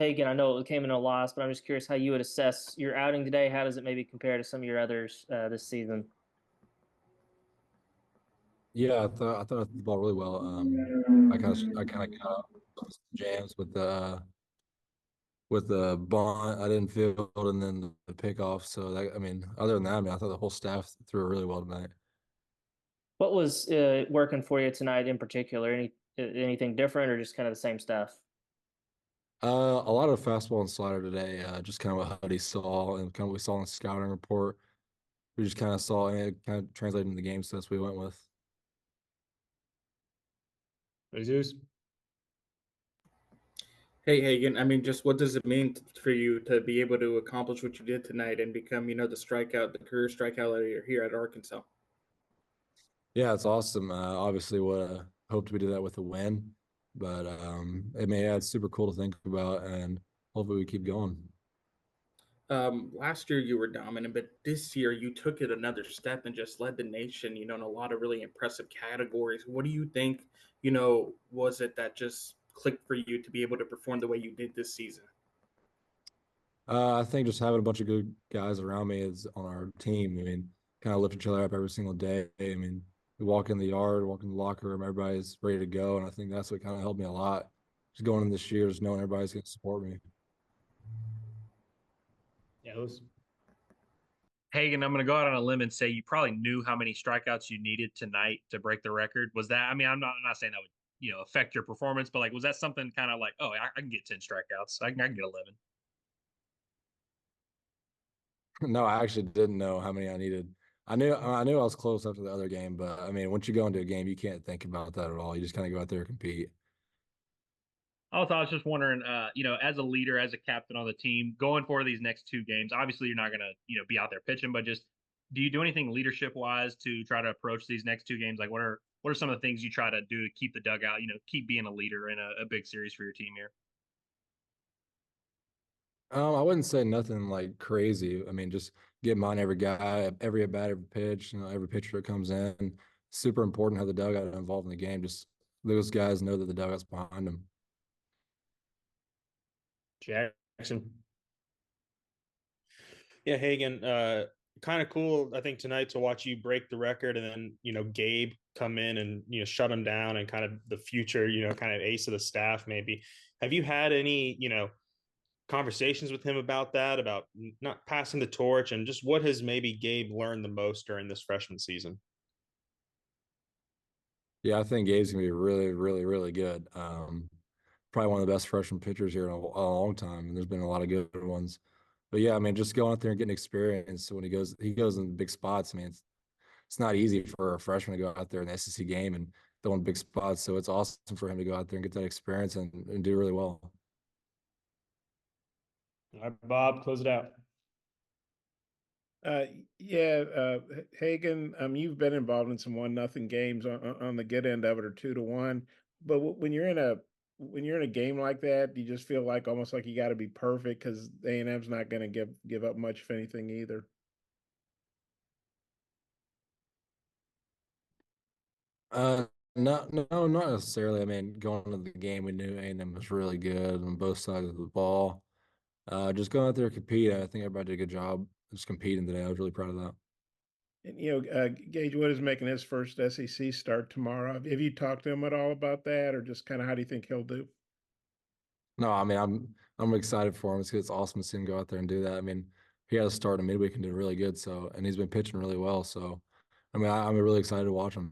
Hagen, I know it came in a loss, but I'm just curious how you would assess your outing today. How does it maybe compare to some of your others this season? Yeah, I thought I threw the ball really well. I kind of got some jams with the bunt. I didn't field, and then the pickoff. So that, I mean, other than that, I mean, I thought the whole staff threw really well tonight. What was working for you tonight in particular? Anything different or just kind of the same stuff? A lot of fastball and slider today. Just kind of what Huddy saw and kind of what we saw in the scouting report. We just kind of saw and it kind of translated into the game, so that's what we went with. Jesus. Hey Hagen, I mean, just what does it mean for you to be able to accomplish what you did tonight and become, the career strikeout leader here at Arkansas? Yeah, it's awesome. Obviously, would hoped we did that with a win, but yeah, it's super cool to think about, and hopefully we keep going. Last year you were dominant, but this year you took it another step and just led the nation, in a lot of really impressive categories. What do you think, was it that just clicked for you to be able to perform the way you did this season? I think just having a bunch of good guys around me is on our team. I mean, kind of lift each other up every single day. I mean, we walk in the yard, walk in the locker room, everybody's ready to go, and I think that's what kind of helped me a lot. Just going in this year, just knowing everybody's going to support me. Yeah, it was. Hagen, I'm going to go out on a limb and say you probably knew how many strikeouts you needed tonight to break the record. Was that? I mean, I'm not saying that would affect your performance, but like, was that something kind of like, oh, I can get 10 strikeouts, I can get 11. No, I actually didn't know how many I needed. I knew I was close after the other game, but I mean, once you go into a game, you can't think about that at all. You just kind of go out there and compete. Also, I was just wondering, as a leader, as a captain on the team, going for these next two games, obviously you're not going to, be out there pitching, but just do you do anything leadership wise to try to approach these next two games? Like, what are some of the things you try to do to keep the dugout, keep being a leader in a big series for your team here? I wouldn't say nothing like crazy. I mean, just get mine every guy, every at bat, every pitch, every pitcher that comes in. Super important how the dugout involved in the game. Just those guys know that the dugout's behind them. Jackson. Yeah, Hagen, kind of cool, I think, tonight to watch you break the record and then, Gabe come in and, shut him down and kind of the future, kind of ace of the staff, maybe. Have you had any, conversations with him about that, about not passing the torch, and just what has maybe Gabe learned the most during this freshman season? Yeah, I think Gabe's gonna be really, really, really good. Probably one of the best freshman pitchers here in a long time, and there's been a lot of good ones. But yeah, I mean, just going out there and getting experience. So when he goes in big spots. I mean, it's not easy for a freshman to go out there in the SEC game and throw in big spots. So it's awesome for him to go out there and get that experience and do really well. All right, Bob, close it out. Uh, yeah, Hagen, you've been involved in some 1-0 games on the good end of it, or 2-1. But when you're in a game like that, you just feel like almost like you got to be perfect because A&M's not going to give up much, if anything, either. No, not necessarily. I mean, going into the game, we knew A&M was really good on both sides of the ball. Just going out there and compete. I think everybody did a good job just competing today. I was really proud of that. And Gage Wood is making his first SEC start tomorrow. Have you talked to him at all about that, or just kind of how do you think he'll do? No, I mean, I'm excited for him. It's awesome to see him go out there and do that. I mean, he had a start in midweek and did really good. So, and he's been pitching really well. So, I mean, I'm really excited to watch him.